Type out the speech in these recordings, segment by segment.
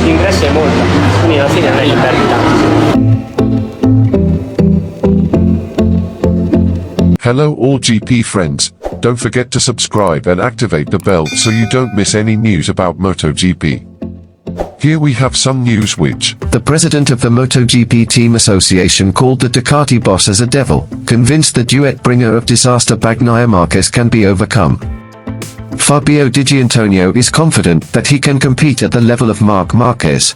l'ingresso è molta, quindi alla fine non è che perdi tanto. Hello all GP friends, don't forget to subscribe and activate the bell so you don't miss any news about MotoGP. Here we have some news which the president of the MotoGP Team Association called the Ducati boss as a devil, convinced the duet bringer of disaster Bagnaia Marquez can be overcome. Fabio Di Giannantonio is confident that he can compete at the level of Marc Marquez.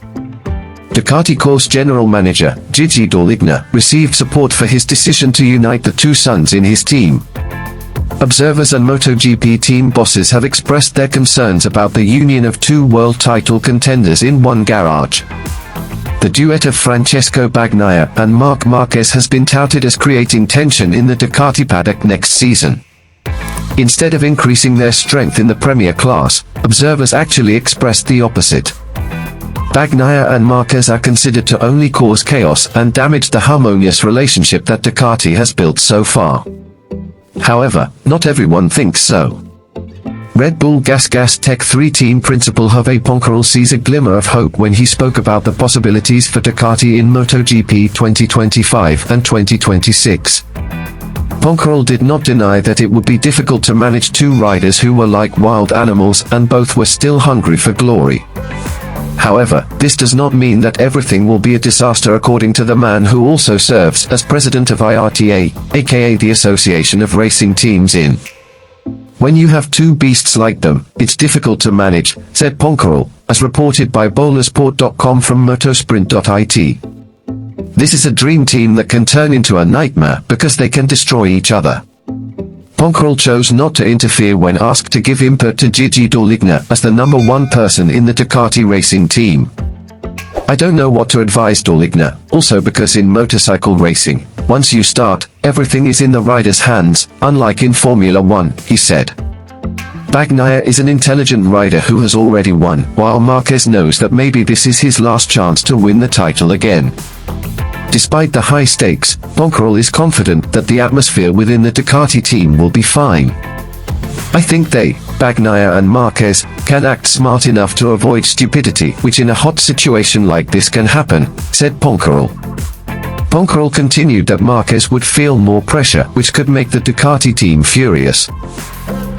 Ducati course general manager, Gigi Dall'Igna, received support for his decision to unite the two sons in his team. Observers and MotoGP team bosses have expressed their concerns about the union of two world title contenders in one garage. The duet of Francesco Bagnaia and Marc Marquez has been touted as creating tension in the Ducati paddock next season. Instead of increasing their strength in the Premier class, observers actually expressed the opposite. Bagnaia and Marquez are considered to only cause chaos and damage the harmonious relationship that Ducati has built so far. However, not everyone thinks so. Red Bull Gas Tech 3 team principal Hervé Poncarol sees a glimmer of hope when he spoke about the possibilities for Ducati in MotoGP 2025 and 2026. Poncarol did not deny that it would be difficult to manage two riders who were like wild animals and both were still hungry for glory. However, this does not mean that everything will be a disaster according to the man who also serves as president of IRTA, aka the Association of Racing Teams in. When you have two beasts like them, it's difficult to manage, said Poncarol, as reported by bowlersport.com from motorsprint.it. This is a dream team that can turn into a nightmare because they can destroy each other. Poncarol chose not to interfere when asked to give input to Gigi Dall'Igna as the number one person in the Ducati racing team. I don't know what to advise Dall'Igna, also because in motorcycle racing, once you start, everything is in the rider's hands, unlike in Formula 1, he said. Bagnaia is an intelligent rider who has already won, while Marquez knows that maybe this is his last chance to win the title again. Despite the high stakes, Poncarol is confident that the atmosphere within the Ducati team will be fine. I think they, Bagnaia and Marquez, can act smart enough to avoid stupidity, which in a hot situation like this can happen, said Poncarol. Poncarol continued that Marquez would feel more pressure, which could make the Ducati team furious.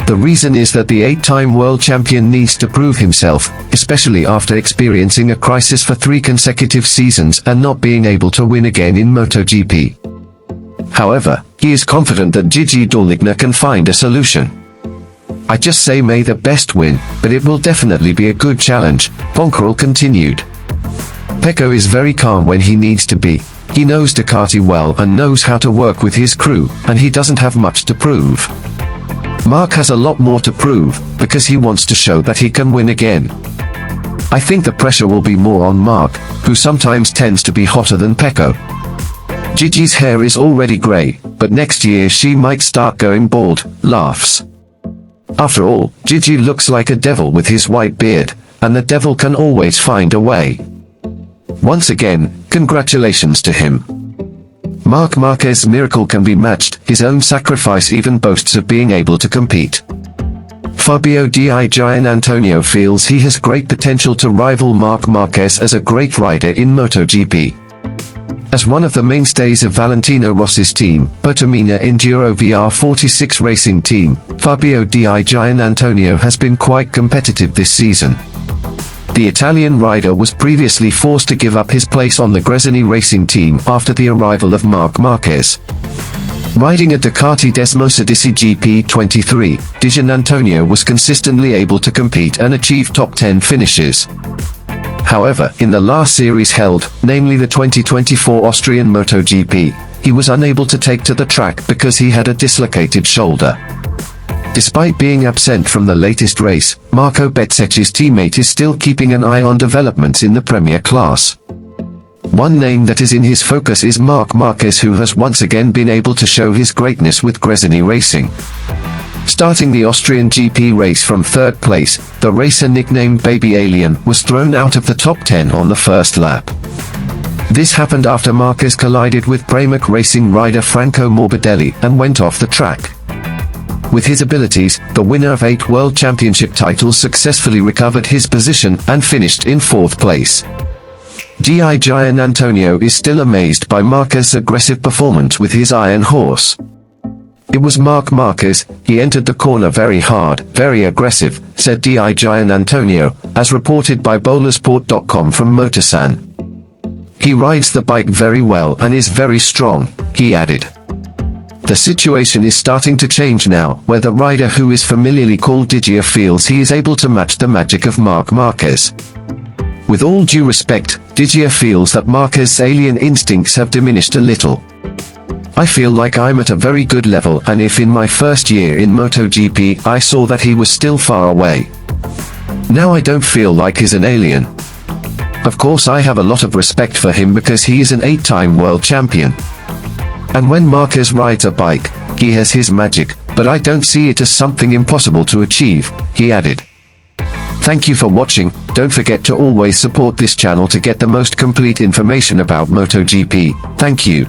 The reason is that the 8-time world champion needs to prove himself, especially after experiencing a crisis for 3 consecutive seasons and not being able to win again in MotoGP. However, he is confident that Gigi Dall'Igna can find a solution. I just say may the best win, but it will definitely be a good challenge, Poncarol continued. Pecco is very calm when he needs to be. He knows Ducati well and knows how to work with his crew, and he doesn't have much to prove. Marc has a lot more to prove, because he wants to show that he can win again. I think the pressure will be more on Marc, who sometimes tends to be hotter than Pecco. Gigi's hair is already grey, but next year she might start going bald, laughs. After all, Gigi looks like a devil with his white beard, and the devil can always find a way. Once again, congratulations to him. Marc Marquez's miracle can be matched, his own sacrifice even boasts of being able to compete. Fabio Di Giannantonio feels he has great potential to rival Marc Marquez as a great rider in MotoGP. As one of the mainstays of Valentino Rossi's team, Bertomina Enduro VR46 racing team, Fabio Di Giannantonio has been quite competitive this season. The Italian rider was previously forced to give up his place on the Gresini racing team after the arrival of Marc Marquez. Riding a Ducati Desmosedici GP23, Di Giannantonio was consistently able to compete and achieve top 10 finishes. However, in the last series held, namely the 2024 Austrian MotoGP, he was unable to take to the track because he had a dislocated shoulder. Despite being absent from the latest race, Marco Bezzecchi's teammate is still keeping an eye on developments in the Premier class. One name that is in his focus is Marc Marquez, who has once again been able to show his greatness with Gresini Racing. Starting the Austrian GP race from third place, the racer nicknamed Baby Alien was thrown out of the top 10 on the first lap. This happened after Marquez collided with Pramac Racing rider Franco Morbidelli and went off the track. With his abilities, the winner of 8 World Championship titles successfully recovered his position and finished in 4th place. Gian Antonio is still amazed by Marquez's aggressive performance with his Iron Horse. It was Marc Marquez, he entered the corner very hard, very aggressive, said Gian Antonio, as reported by bowlersport.com from Motorsan. He rides the bike very well and is very strong, he added. The situation is starting to change now, where the rider who is familiarly called Digia feels he is able to match the magic of Marc Marquez. With all due respect, Digia feels that Marquez's alien instincts have diminished a little. I feel like I'm at a very good level, and if in my first year in MotoGP I saw that he was still far away. Now I don't feel like he's an alien. Of course I have a lot of respect for him because he is an 8-time world champion. And when Marquez rides a bike, he has his magic, but I don't see it as something impossible to achieve, he added. Thank you for watching. Don't forget to always support this channel to get the most complete information about MotoGP. Thank you.